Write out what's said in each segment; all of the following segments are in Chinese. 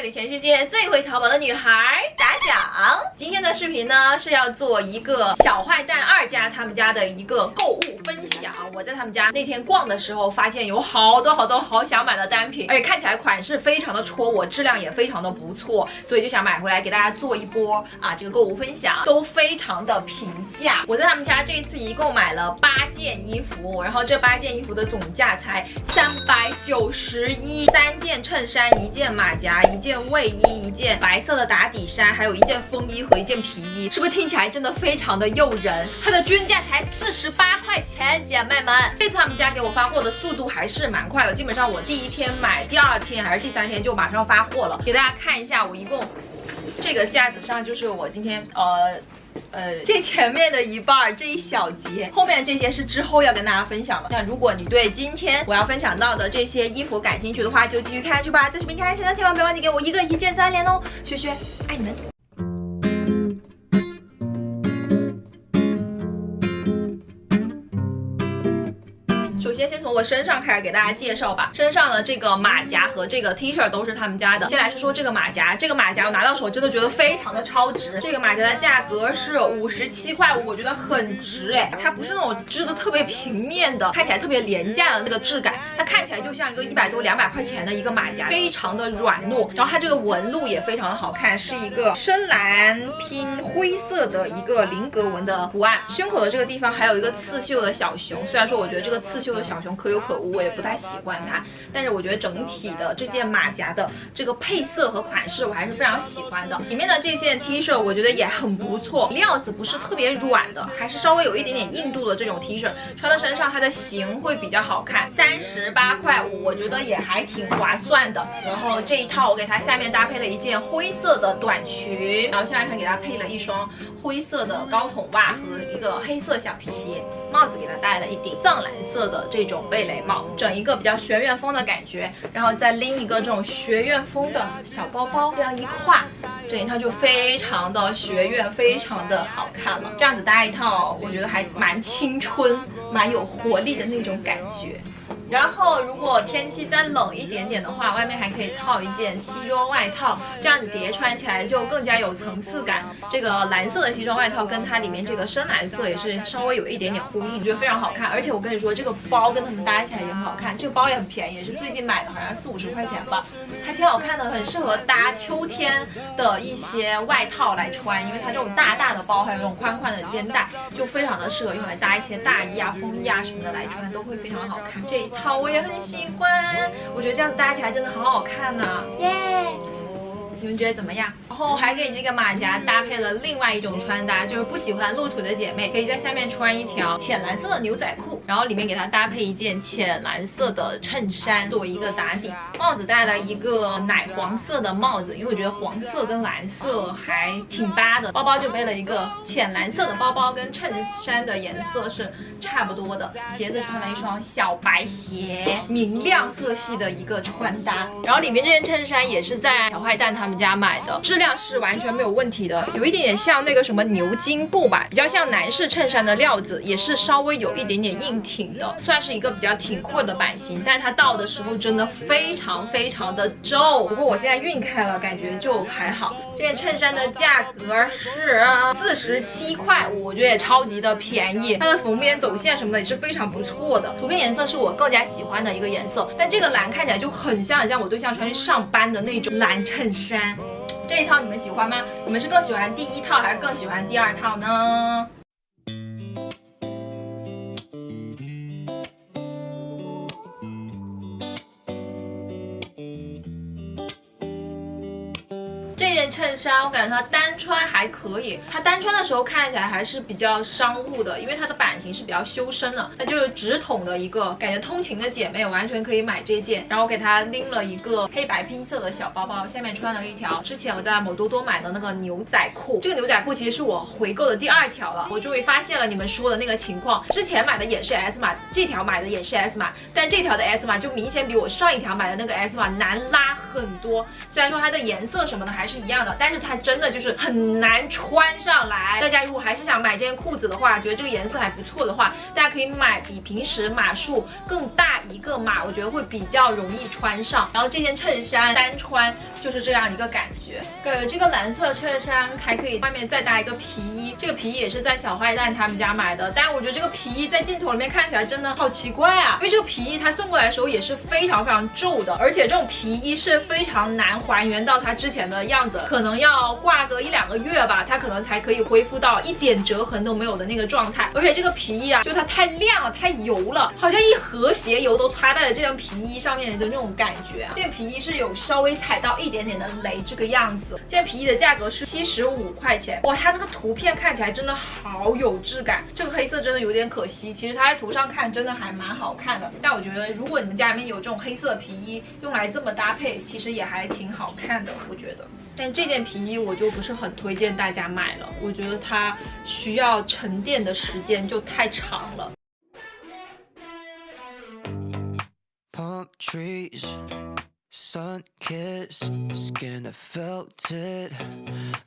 里全世界最会淘宝的女孩打奖。今天的视频呢是要做一个小坏蛋2家他们家的一个购物分享。我在他们家那天逛的时候，发现有好多好想买的单品，而且看起来款式非常的戳我，质量也非常的不错，所以就想买回来给大家做一波这个购物分享，都非常的平价。我在他们家这次一共买了8件衣服，然后这8件衣服的总价才391，3件衬衫，1件马甲，1件卫衣，1件白色的打底衫，还有1件风衣和1件皮衣，是不是听起来真的非常的诱人？它的均价才48块钱，姐妹们，这次他们家给我发货的速度还是蛮快的，基本上我第1天买，第2天还是第3天就马上发货了。给大家看一下，我一共这个架子上就是我今天这前面的一半，这一小节，后面这些是之后要跟大家分享的。那如果你对今天我要分享到的这些衣服感兴趣的话，就继续看下去吧。在视频开始前，千万别忘记给我一个1键3连哦，雪雪爱你们。首先从我身上开始给大家介绍吧。身上的这个马甲和这个 T 恤都是他们家的。先来说说这个马甲，这个马甲我拿到手真的觉得非常的超值。这个马甲的价格是57块5，我觉得很值哎。它不是那种织的特别平面的，看起来特别廉价的那个质感，它看起来就像一个100多200块钱的一个马甲，非常的软糯。然后它这个纹路也非常的好看，是一个深蓝拼灰色的一个菱格纹的图案。胸口的这个地方还有一个刺绣的小熊，虽然说我觉得这个刺绣的小熊可有可无，我也不太喜欢它，但是我觉得整体的这件马甲的这个配色和款式我还是非常喜欢的。里面的这件 T 恤我觉得也很不错，料子不是特别软的，还是稍微有一点点硬度的这种 T 恤，穿在身上它的型会比较好看。38块5，我觉得也还挺划算的。然后这一套我给它下面搭配了一件灰色的短裙，然后下面给它配了一双灰色的高筒袜和一个黑色小皮鞋，帽子给它戴了一顶藏蓝色的这种贝雷帽，整一个比较学院风的感觉，然后再拎一个这种学院风的小包包，这样一挎，整一套就非常的学院，非常的好看了。这样子搭一套，我觉得还蛮青春、蛮有活力的那种感觉。然后如果天气再冷一点点的话，外面还可以套一件西装外套，这样子叠穿起来就更加有层次感。这个蓝色的西装外套跟它里面这个深蓝色也是稍微有一点点呼应，觉得非常好看。而且我跟你说，这个包跟它们搭起来也很好看，这个包也很便宜，也是最近买的，好像40-50块钱吧，还挺好看的，很适合搭秋天的一些外套来穿，因为它这种大的包还有这种宽的肩带，就非常的适合用来搭一些大衣啊、风衣啊什么的来穿，都会非常好看。这一套我也很喜欢，我觉得这样子搭起来真的好好看呐，耶！你们觉得怎么样？然后还给这个马甲搭配了另外一种穿搭，就是不喜欢露腿的姐妹可以在下面穿一条浅蓝色的牛仔裤，然后里面给它搭配一件浅蓝色的衬衫作为一个打底，帽子戴了一个奶黄色的帽子，因为我觉得黄色跟蓝色还挺搭的。包包就背了一个浅蓝色的包包，跟衬衫的颜色是差不多的。鞋子穿了一双小白鞋，明亮色系的一个穿搭。然后里面这件衬衫也是在小坏蛋他们家买的，质量是完全没有问题的，有一点点像那个什么牛津布吧，比较像男士衬衫的料子，也是稍微有一点点硬挺的，算是一个比较挺阔的版型，但它到的时候真的非常的皱。不过我现在熨开了，感觉就还好。这件衬衫的价格是47块5，我觉得也超级的便宜，它的缝边走线什么的也是非常不错的。图片颜色是我更加喜欢的一个颜色，但这个蓝看起来就很像我对象穿去上班的那种蓝衬衫。这一套你们喜欢吗？你们是更喜欢第1套还是更喜欢第2套呢？这件衬衫我感觉它单穿还可以，它单穿的时候看起来还是比较商务的，因为它的版型是比较修身的，它就是直筒的一个感觉，通勤的姐妹完全可以买这件。然后我给它拎了一个黑白拼色的小包包，下面穿了一条之前我在某多多买的那个牛仔裤。这个牛仔裤其实是我回购的第2条了，我终于发现了你们说的那个情况，之前买的也是 S 码，这条买的也是 S 码，但这条的 S 码就明显比我上一条买的那个 S 码难拉很多。虽然说它的颜色什么的还是一样的，的，但是它真的就是很难穿上来。大家如果还是想买这件裤子的话，觉得这个颜色还不错的话，大家可以买比平时码数更大一个码，我觉得会比较容易穿上。然后这件衬衫单穿就是这样一个感觉，这个蓝色衬衫还可以外面再搭一个皮衣，这个皮衣也是在小坏蛋他们家买的，但是我觉得这个皮衣在镜头里面看起来真的好奇怪啊，因为这个皮衣它送过来的时候也是非常非常皱的，而且这种皮衣是非常难还原到它之前的样子，可能要挂个1-2个月吧，它可能才可以恢复到一点折痕都没有的那个状态。而且这个皮衣啊，就它太亮了，太油了，好像一盒鞋油都擦在了这件皮衣上面的那种感觉啊。这件皮衣是有稍微踩到一点点的雷这个样子。这件皮衣的价格是75块钱，哇，它那个图片看起来真的好有质感。这个黑色真的有点可惜，其实它在图上看真的还蛮好看的，但我觉得如果你们家里面有这种黑色的皮衣，用来这么搭配，其实也还挺好看的，我觉得。但这件皮衣我就不是很推荐大家买了，我觉得它需要沉淀的时间就太长了。Palm trees, sun kiss, skin I felt it,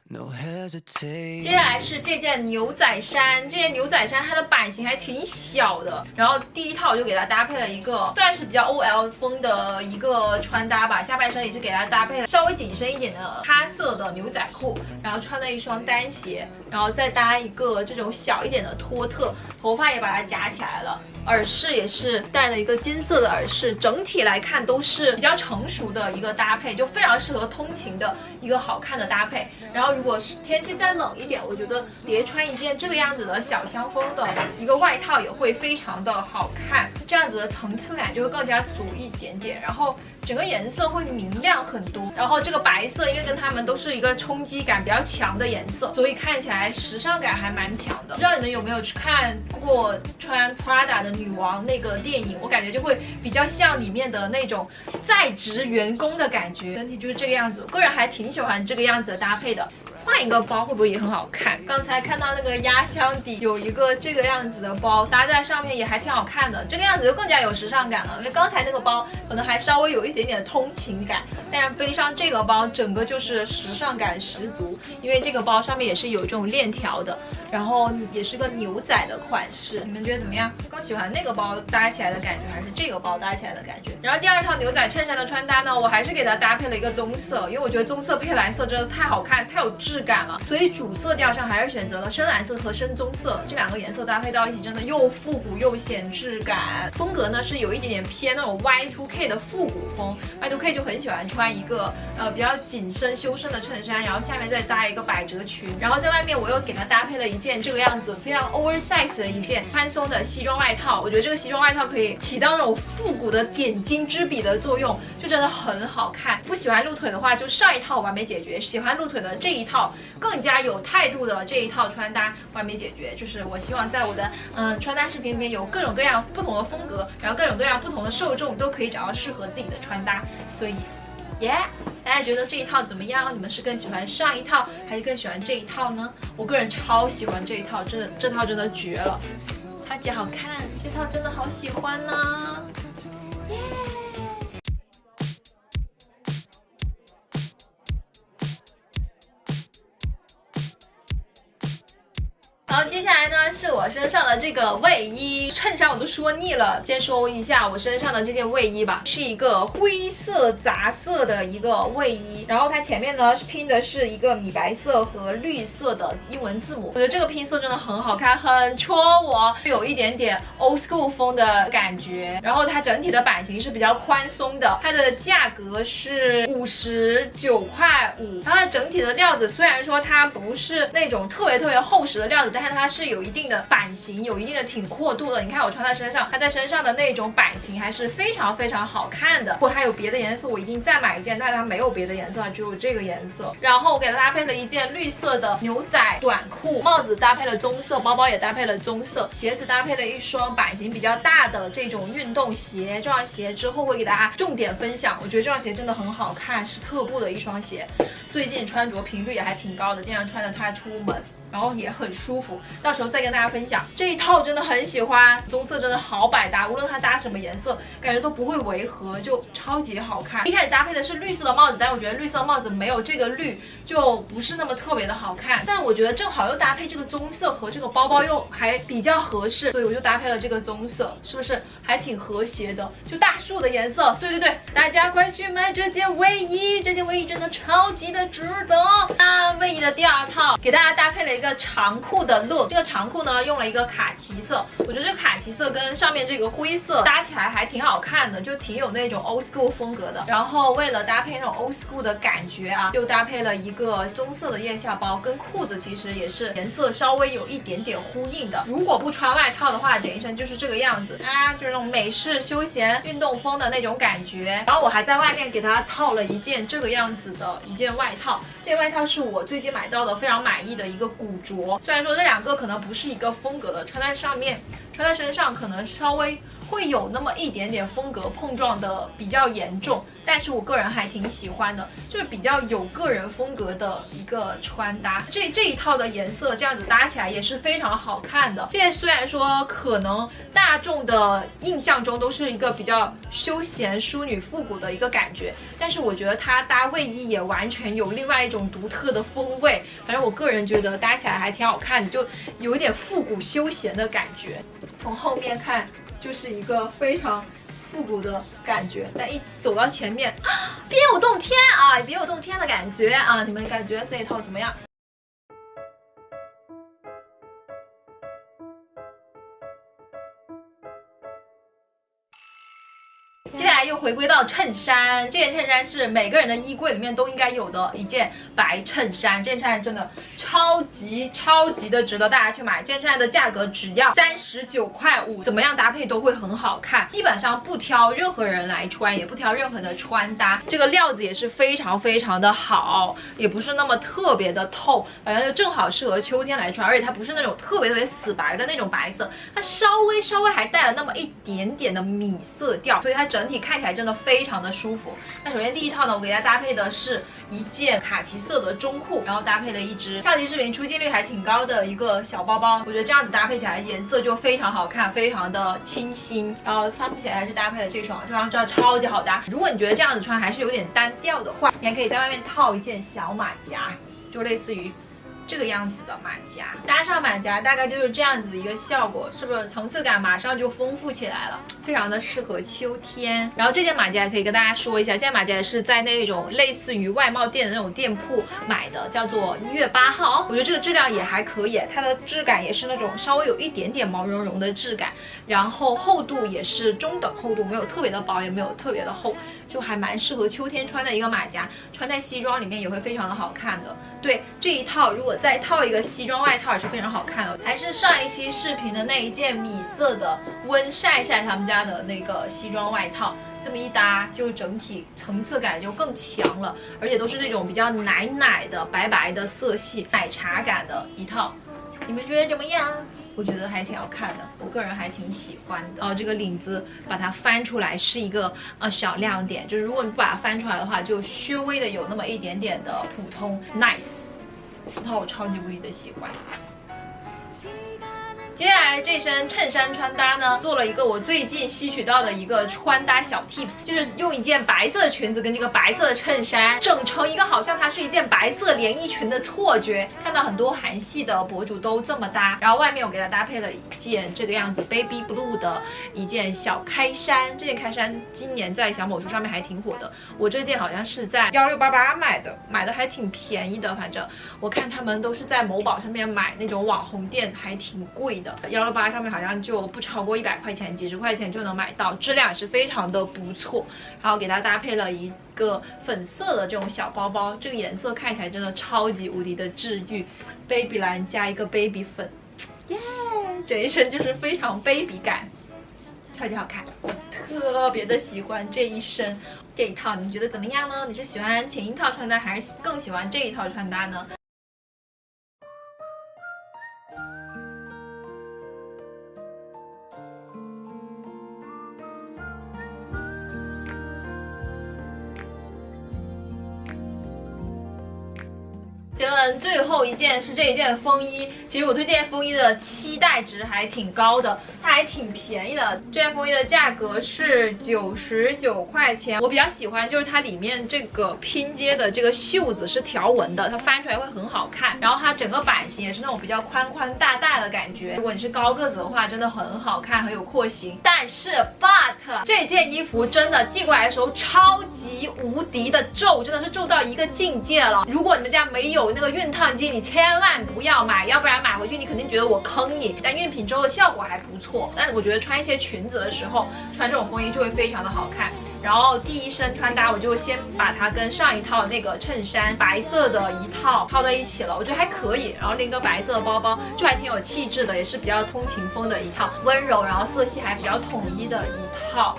no hesitate。接下来是这件牛仔衫，这件牛仔衫它的版型还挺小的，然后第一套我就给它搭配了一个算是比较 OL 风的一个穿搭吧，下半身也是给它搭配了稍微紧身一点的咖色的牛仔裤，然后穿了一双单鞋，然后再搭一个这种小一点的托特，头发也把它夹起来了。耳饰也是戴了一个金色的耳饰，整体来看都是比较成熟的一个搭配，就非常适合通勤的一个好看的搭配。然后如果是天气再冷一点，我觉得叠穿一件这个样子的小香风的一个外套也会非常的好看，这样子的层次感就会更加足一点点，然后整个颜色会明亮很多。然后这个白色因为跟它们都是一个冲击感比较强的颜色，所以看起来时尚感还蛮强的。不知道你们有没有去看过穿 Prada 的女王那个电影，我感觉就会比较像里面的那种在职员工的感觉，整体就是这个样子。我个人还挺喜欢这个样子的搭配的。换一个包会不会也很好看？刚才看到那个压箱底有一个这个样子的包搭在上面也还挺好看的，这个样子就更加有时尚感了。因为刚才那个包可能还稍微有一点点通勤感，但是背上这个包整个就是时尚感十足。因为这个包上面也是有这种链条的，然后也是个牛仔的款式。你们觉得怎么样？更喜欢那个包搭起来的感觉，还是这个包搭起来的感觉？然后第二套牛仔衬衫的穿搭呢，我还是给它搭配了一个棕色，因为我觉得棕色配蓝色真的太好看，太有质感了，所以主色调上还是选择了深蓝色和深棕色这2个颜色搭配到一起，真的又复古又显质感。风格呢是有一点点偏那种 Y2K 的复古风， Y2K 就很喜欢穿一个比较紧身修身的衬衫，然后下面再搭一个百褶裙，然后在外面我又给它搭配了一件这个样子非常 oversize 的一件宽松的西装外套。我觉得这个西装外套可以起到那种复古的点睛之笔的作用，就真的很好看。不喜欢露腿的话，就上一套完美解决；喜欢露腿的这一套更加有态度的这一套穿搭完美解决。就是我希望在我的穿搭视频里面有各种各样不同的风格，然后各种各样不同的受众都可以找到适合自己的穿搭。所以大家觉得这一套怎么样？你们是更喜欢上一套还是更喜欢这一套呢？我个人超喜欢这一套，真的这套真的绝了，超级好看，这套真的好喜欢呢。好，接下来呢是我身上的这个卫衣，衬衫我都说腻了，先说一下我身上的这件卫衣吧，是一个灰色杂色的一个卫衣，然后它前面呢拼的是一个米白色和绿色的英文字母，我觉得这个拼色真的很好看，很戳我，有一点点 old school 风的感觉。然后它整体的版型是比较宽松的，它的价格是59.5块，然后它整体的料子虽然说它不是那种特别厚实的料子，但是它是有一定的版型，有一定的挺阔度的。你看我穿在身上，它在身上的那种版型还是非常好看的。如果它有别的颜色，我一定再买一件，但是它没有别的颜色，只有这个颜色。然后我给它搭配了一件绿色的牛仔短裤，帽子搭配了棕色，包包也搭配了棕色，鞋子搭配了一双版型比较大的这种运动鞋。这双鞋之后会给大家重点分享，我觉得这双鞋真的很好看，是特步的一双鞋，最近穿着频率也还挺高的，经常穿着它出门。然后也很舒服，到时候再跟大家分享。这一套真的很喜欢，棕色真的好百搭，无论它搭什么颜色，感觉都不会违和，就超级好看。一开始搭配的是绿色的帽子，但我觉得绿色帽子没有这个绿就不是那么特别的好看，但我觉得正好又搭配这个棕色和这个包包又还比较合适，所以我就搭配了这个棕色，是不是还挺和谐的？就大树的颜色，对对对，大家快去买这件卫衣，这件卫衣真的超级的值得。那卫衣的第二套给大家搭配了一个长裤的 look， 这个长裤呢用了一个卡其色，我觉得这卡其色跟上面这个灰色搭起来还挺好看的，就挺有那种 old school 风格的。然后为了搭配那种 old school 的感觉啊，就搭配了一个棕色的腋下包，跟裤子其实也是颜色稍微有一点点呼应的。如果不穿外套的话，整一身就是这个样子啊，就是那种美式休闲运动风的那种感觉。然后我还在外面给它套了一件这个样子的一件外套，这件外套是我最近买到的非常满意的一个古着。虽然说这两个可能不是一个风格的，穿在上面穿在身上可能稍微会有那么一点点风格碰撞的比较严重，但是我个人还挺喜欢的，就是比较有个人风格的一个穿搭。这一套的颜色这样子搭起来也是非常好看的。这些虽然说可能大众的印象中都是一个比较休闲淑女复古的一个感觉，但是我觉得它搭卫衣也完全有另外一种独特的风味。反正我个人觉得搭起来还挺好看的，就有一点复古休闲的感觉。从后面看就是一个非常复古的感觉，但一走到前面，别有洞天啊，别有洞天的感觉啊！你们感觉这一套怎么样？接下来又回归到衬衫，这件衬衫是每个人的衣柜里面都应该有的一件白衬衫。这件衬衫真的超级的值得大家去买，这件衬衫的价格只要39.5块，怎么样搭配都会很好看，基本上不挑任何人来穿，也不挑任何的穿搭。这个料子也是非常的好，也不是那么特别的透，反正就正好适合秋天来穿，而且它不是那种特别死白的那种白色，它稍微还带了那么一点点的米色调，所以它整体看起来真的非常的舒服。那首先第一套呢，我给大家搭配的是一件卡其色的中裤，然后搭配了一只上期视频出镜率还挺高的一个小包包。我觉得这样子搭配起来颜色就非常好看，非常的清新。然后发布起来还是搭配了这双真的超级好搭。如果你觉得这样子穿还是有点单调的话，你还可以在外面套一件小马甲，就类似于这个样子的马甲，搭上马甲大概就是这样子一个效果，是不是层次感马上就丰富起来了，非常的适合秋天。然后这件马甲也可以跟大家说一下，这件马甲也是在那种类似于外贸店的那种店铺买的，叫做1月8号。我觉得这个质量也还可以，它的质感也是那种稍微有一点点毛茸茸的质感，然后厚度也是中等厚度，没有特别的薄，也没有特别的厚，就还蛮适合秋天穿的一个马甲，穿在西装里面也会非常的好看的。对，这一套如果再套一个西装外套也是非常好看的，还是上一期视频的那一件米色的温晒晒他们家的那个西装外套，这么一搭就整体层次感就更强了，而且都是那种比较奶的白白的色系，奶茶感的一套，你们觉得怎么样？我觉得还挺好看的，我个人还挺喜欢的。这个领子把它翻出来是一个小亮点，就是如果你不把它翻出来的话，就稍微的有那么一点点的普通 nice。这套我超级无敌的喜欢。接下来这身衬衫穿搭呢，做了一个我最近吸取到的一个穿搭小 tips， 就是用一件白色的裙子跟这个白色的衬衫整成一个好像它是一件白色连衣裙的错觉。看到很多韩系的博主都这么搭，然后外面我给它搭配了一件这个样子 baby blue 的一件小开衫。这件开衫今年在小某书上面还挺火的，我这件好像是在1688买的还挺便宜的，反正我看他们都是在某宝上面买，那种网红店还挺贵的。168上面好像就不超过100块钱，几十块钱就能买到，质量也是非常的不错。然后给它搭配了一个粉色的这种小包包，这个颜色看起来真的超级无敌的治愈 ，baby 蓝加一个 baby 粉，耶，整一身就是非常 baby 感，超级好看，我特别的喜欢这一身这一套，你们觉得怎么样呢？你是喜欢前一套穿搭，还是更喜欢这一套穿搭呢？姐妹们，最后一件是这一件风衣。其实我对这件风衣的期待值还挺高的，它还挺便宜的。这件风衣的价格是99块钱。我比较喜欢就是它里面这个拼接的这个袖子是条纹的，它翻出来会很好看。然后它整个版型也是那种比较宽宽大大的感觉。如果你是高个子的话，真的很好看，很有廓形。但是 but 这件衣服真的寄过来的时候超级无敌的皱，真的是皱到一个境界了。如果你们家没有那个熨烫机，你千万不要买，要不然买回去你肯定觉得我坑你。但熨平之后的效果还不错，但我觉得穿一些裙子的时候穿这种风衣就会非常的好看。然后第一身穿搭，我就先把它跟上一套那个衬衫白色的一套套在一起了，我觉得还可以。然后拎个白色的包包，就还挺有气质的，也是比较通勤风的一套，温柔，然后色系还比较统一的一套，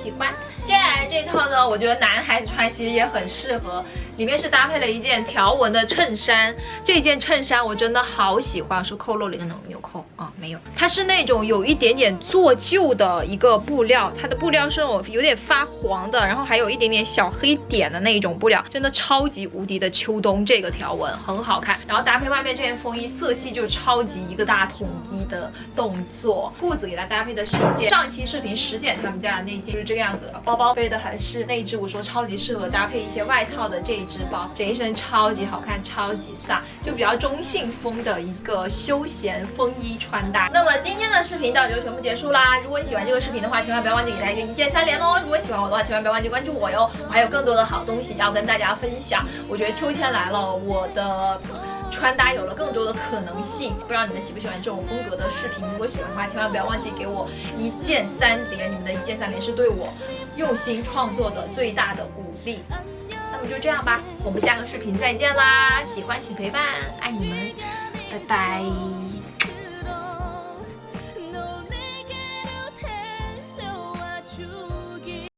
喜欢。接下来这套呢，我觉得男孩子穿其实也很适合，里面是搭配了一件条纹的衬衫。这件衬衫我真的好喜欢，是扣漏了一个纽扣啊，没有，它是那种有一点点做旧的一个布料，它的布料是那种有点发黄的，然后还有一点点小黑点的那种布料，真的超级无敌的秋冬，这个条纹很好看，然后搭配外面这件风衣，色系就超级一个大统一的动作。裤子给它搭配的是一件上期视频实践他们家的那件，就是这个样子。包包背的还是那一只我说超级适合搭配一些外套的这一只包，这一身超级好看，超级飒，就比较中性风的一个休闲风衣穿搭。那么今天的视频到这就全部结束啦。如果你喜欢这个视频的话，千万不要忘记给它一键3连哦。如果喜欢我的话，千万不要忘记关注我哟，我还有更多的好东西要跟大家分享。我觉得秋天来了，我的穿搭有了更多的可能性，不知道你们喜不喜欢这种风格的视频？如果喜欢的话，千万不要忘记给我一键3连，你们的一键3连是对我用心创作的最大的鼓励。那么就这样吧，我们下个视频再见啦！喜欢请陪伴，爱你们，拜拜。